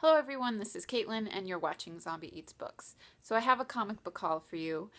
Hello everyone, this is Caitlin and you're watching Zombie Eats Books. So I have a comic book haul for you.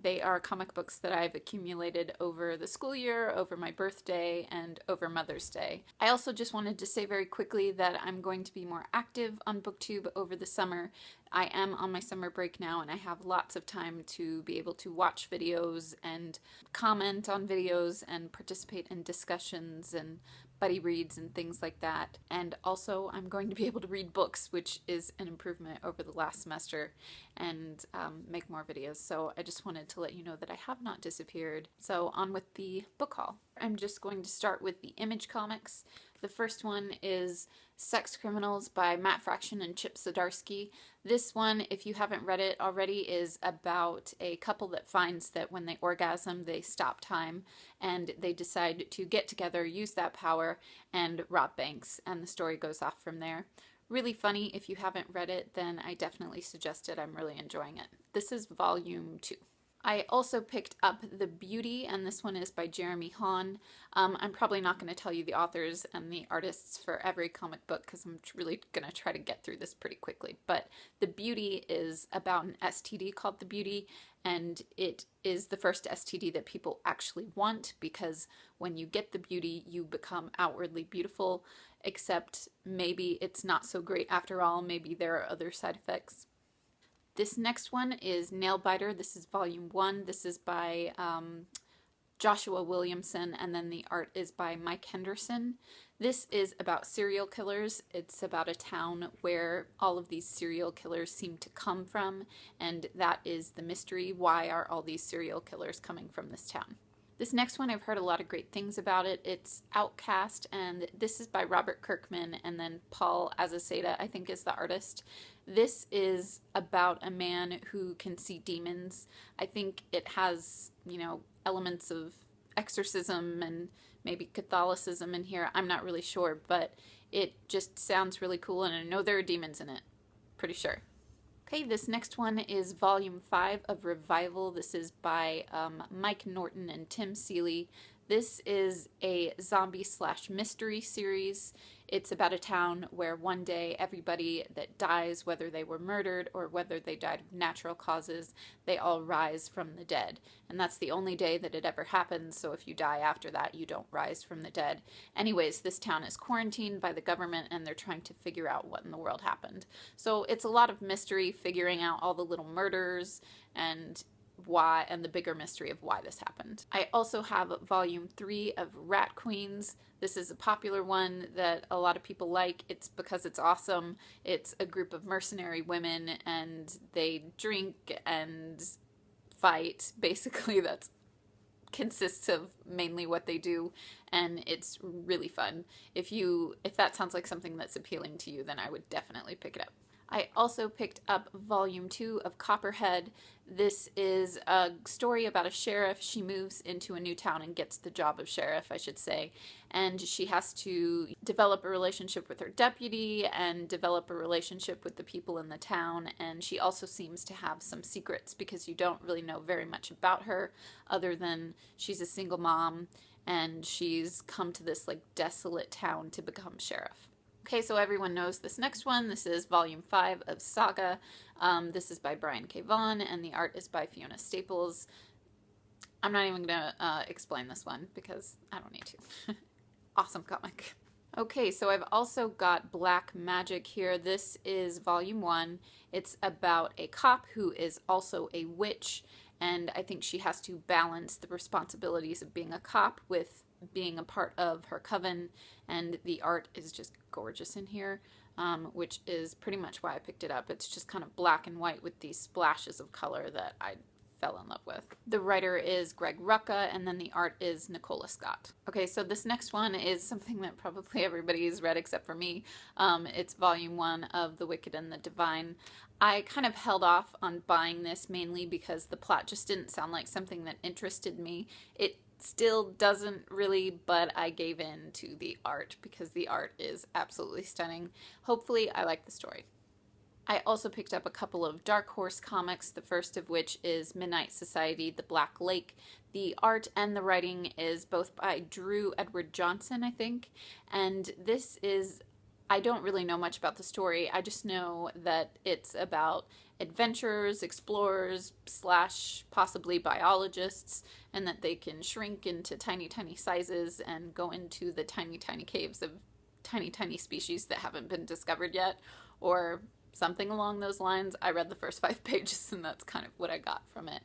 They are comic books that I've accumulated over the school year, over my birthday, and over Mother's Day. I also just wanted to say very quickly that I'm going to be more active on BookTube over the summer. I am on my summer break now and I have lots of time to be able to watch videos and comment on videos and participate in discussions and buddy reads and things like that. And also I'm going to be able to read books, which is an improvement over the last semester, and make more videos. So I just wanted to let you know that I have not disappeared. So on with the book haul. I'm just going to start with the Image comics. The first one is Sex Criminals by Matt Fraction and Chip Zdarsky. This one, if you haven't read it already, is about a couple that finds that when they orgasm, they stop time, and they decide to get together, use that power, and rob banks, and the story goes off from there. Really funny. If you haven't read it, then I definitely suggest it. I'm really enjoying it. This is volume 2. I also picked up The Beauty, and this one is by Jeremy Haun. I'm probably not going to tell you the authors and the artists for every comic book because I'm really going to try to get through this pretty quickly. But The Beauty is about an STD called The Beauty, and it is the first STD that people actually want, because when you get the beauty, you become outwardly beautiful, except maybe it's not so great after all. Maybe there are other side effects. This next one is Nailbiter. This is volume 1. This is by Joshua Williamson, and then the art is by Mike Henderson. This is about serial killers. It's about a town where all of these serial killers seem to come from, and that is the mystery. Why are all these serial killers coming from this town? This next one, I've heard a lot of great things about it. It's Outcast, and this is by Robert Kirkman, and then Paul Azaceta, I think, is the artist. This is about a man who can see demons. I think it has, elements of exorcism and maybe Catholicism in here. I'm not really sure, but it just sounds really cool, and I know there are demons in it. Pretty sure. Okay, this next one is volume 5 of Revival. This is by Mike Norton and Tim Seeley. This is a zombie/mystery series. It's about a town where one day everybody that dies, whether they were murdered or whether they died of natural causes, they all rise from the dead. And that's the only day that it ever happens, so if you die after that, you don't rise from the dead. Anyways, this town is quarantined by the government and they're trying to figure out what in the world happened. So it's a lot of mystery, figuring out all the little murders and why, and the bigger mystery of why this happened. I also have volume 3 of Rat Queens. This is a popular one that a lot of people like. It's because it's awesome. It's a group of mercenary women and they drink and fight. Basically, that consists of mainly what they do, and it's really fun. If that sounds like something that's appealing to you, then I would definitely pick it up. I also picked up volume 2 of Copperhead. This is a story about a sheriff. She moves into a new town and gets the job of sheriff, I should say, and she has to develop a relationship with her deputy and develop a relationship with the people in the town, and she also seems to have some secrets because you don't really know very much about her other than she's a single mom and she's come to this desolate town to become sheriff. Okay, so everyone knows this next one. This is volume 5 of Saga. This is by Brian K. Vaughan, and the art is by Fiona Staples. I'm not even going to explain this one because I don't need to. Awesome comic. Okay, so I've also got Black Magic here. This is volume 1. It's about a cop who is also a witch, and I think she has to balance the responsibilities of being a cop with being a part of her coven, and the art is just gorgeous in here, which is pretty much why I picked it up. It's just kind of black and white with these splashes of color that I fell in love with. The writer is Greg Rucka, and then the art is Nicola Scott. Okay, so this next one is something that probably everybody's read except for me. It's volume 1 of The Wicked and the Divine. I kind of held off on buying this mainly because the plot just didn't sound like something that interested me. It still doesn't really, but I gave in to the art because the art is absolutely stunning. Hopefully I like the story. I also picked up a couple of Dark Horse comics, the first of which is Midnight Society, The Black Lake. The art and the writing is both by Drew Edward Johnson, I think, and this is I don't really know much about the story. I just know that it's about adventurers, explorers, slash possibly biologists, and that they can shrink into tiny, tiny sizes and go into the tiny, tiny caves of tiny, tiny species that haven't been discovered yet, or something along those lines. I read the first 5 pages, and that's kind of what I got from it.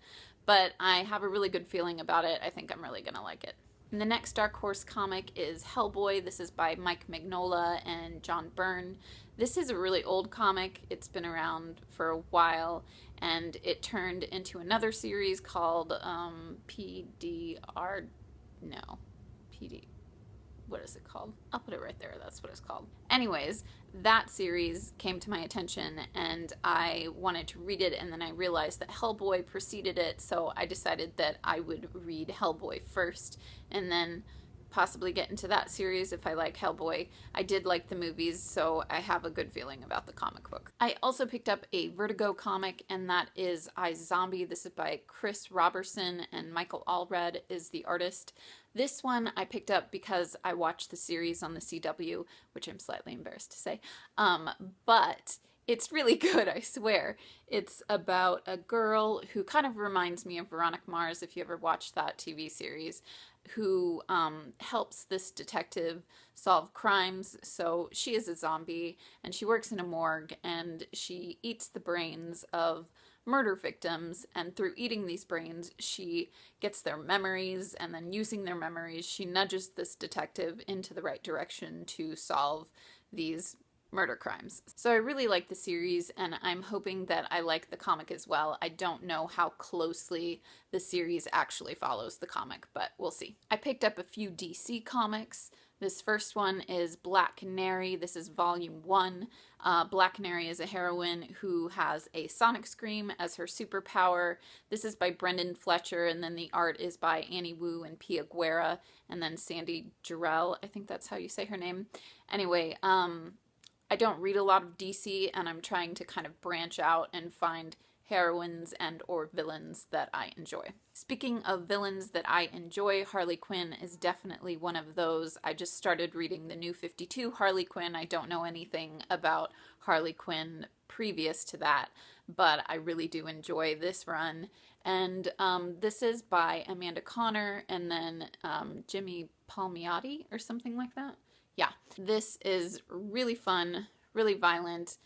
But I have a really good feeling about it. I think I'm really going to like it. And the next Dark Horse comic is Hellboy. This is by Mike Mignola and John Byrne. This is a really old comic. It's been around for a while, and it turned into another series called PDR. No, PD. What is it called? I'll put it right there. That's what it's called. Anyways, that series came to my attention and I wanted to read it, and then I realized that Hellboy preceded it, so I decided that I would read Hellboy first and then possibly get into that series if I like Hellboy. I did like the movies, so I have a good feeling about the comic book. I also picked up a Vertigo comic, and that is iZombie. This is by Chris Robertson, and Michael Allred is the artist. This one I picked up because I watched the series on the CW, which I'm slightly embarrassed to say, but it's really good, I swear. It's about a girl who kind of reminds me of Veronica Mars, if you ever watched that TV series, who helps this detective solve crimes. So she is a zombie, and she works in a morgue, and she eats the brains of murder victims, and through eating these brains she gets their memories, and then using their memories she nudges this detective into the right direction to solve these murder crimes. So I really like the series, and I'm hoping that I like the comic as well. I don't know how closely the series actually follows the comic, but we'll see. I picked up a few DC comics. This first one is Black Canary. This is volume 1. Black Canary is a heroine who has a sonic scream as her superpower. This is by Brendan Fletcher, and then the art is by Annie Wu and Pia Guerra, and then Sandy Jarrell. I think that's how you say her name. Anyway, I don't read a lot of DC, and I'm trying to kind of branch out and find heroines and or villains that I enjoy. Speaking of villains that I enjoy, Harley Quinn is definitely one of those. I just started reading the New 52 Harley Quinn. I don't know anything about Harley Quinn previous to that, but I really do enjoy this run. And this is by Amanda Conner and then Jimmy Palmiotti or something like that. Yeah, this is really fun, really violent,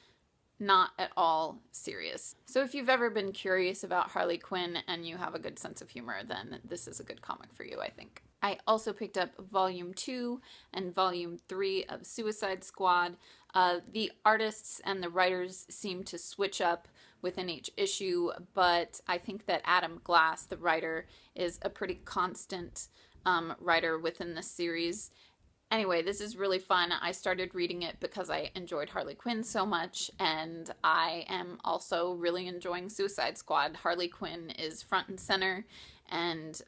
not at all serious. So if you've ever been curious about Harley Quinn and you have a good sense of humor, then this is a good comic for you, I think. I also picked up volume 2 and volume 3 of Suicide Squad. The artists and the writers seem to switch up within each issue, but I think that Adam Glass, the writer, is a pretty constant writer within this series. Anyway, this is really fun. I started reading it because I enjoyed Harley Quinn so much, and I am also really enjoying Suicide Squad. Harley Quinn is front and center, and,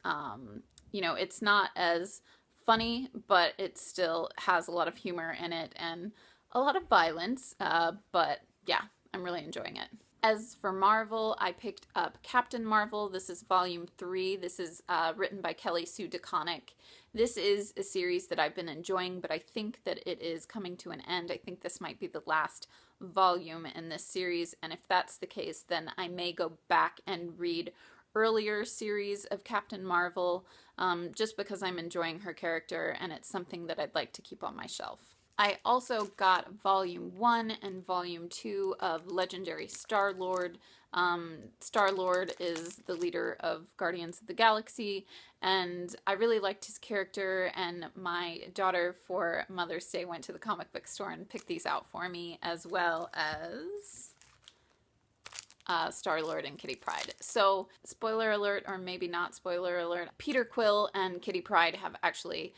you know, it's not as funny, but it still has a lot of humor in it and a lot of violence, but yeah, I'm really enjoying it. As for Marvel, I picked up Captain Marvel. This is volume 3. This is written by Kelly Sue DeConnick. This is a series that I've been enjoying, but I think that it is coming to an end. I think this might be the last volume in this series, and if that's the case, then I may go back and read earlier series of Captain Marvel, just because I'm enjoying her character, and it's something that I'd like to keep on my shelf. I also got volume 1 and volume 2 of Legendary Star-Lord. Star-Lord is the leader of Guardians of the Galaxy, and I really liked his character, and my daughter for Mother's Day went to the comic book store and picked these out for me, as well as Star-Lord and Kitty Pryde. So, spoiler alert, or maybe not spoiler alert, Peter Quill and Kitty Pryde have actually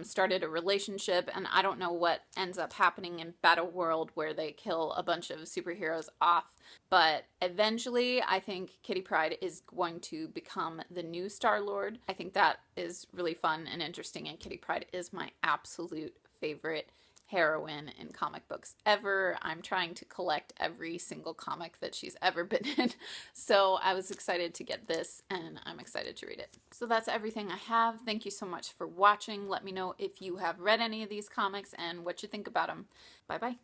started a relationship, and I don't know what ends up happening in Battle World where they kill a bunch of superheroes off, but eventually I think Kitty Pryde is going to become the new Star-Lord. I think that is really fun and interesting, and Kitty Pryde is my absolute favorite heroine in comic books ever. I'm trying to collect every single comic that she's ever been in. So I was excited to get this, and I'm excited to read it. So that's everything I have. Thank you so much for watching. Let me know if you have read any of these comics and what you think about them. Bye bye.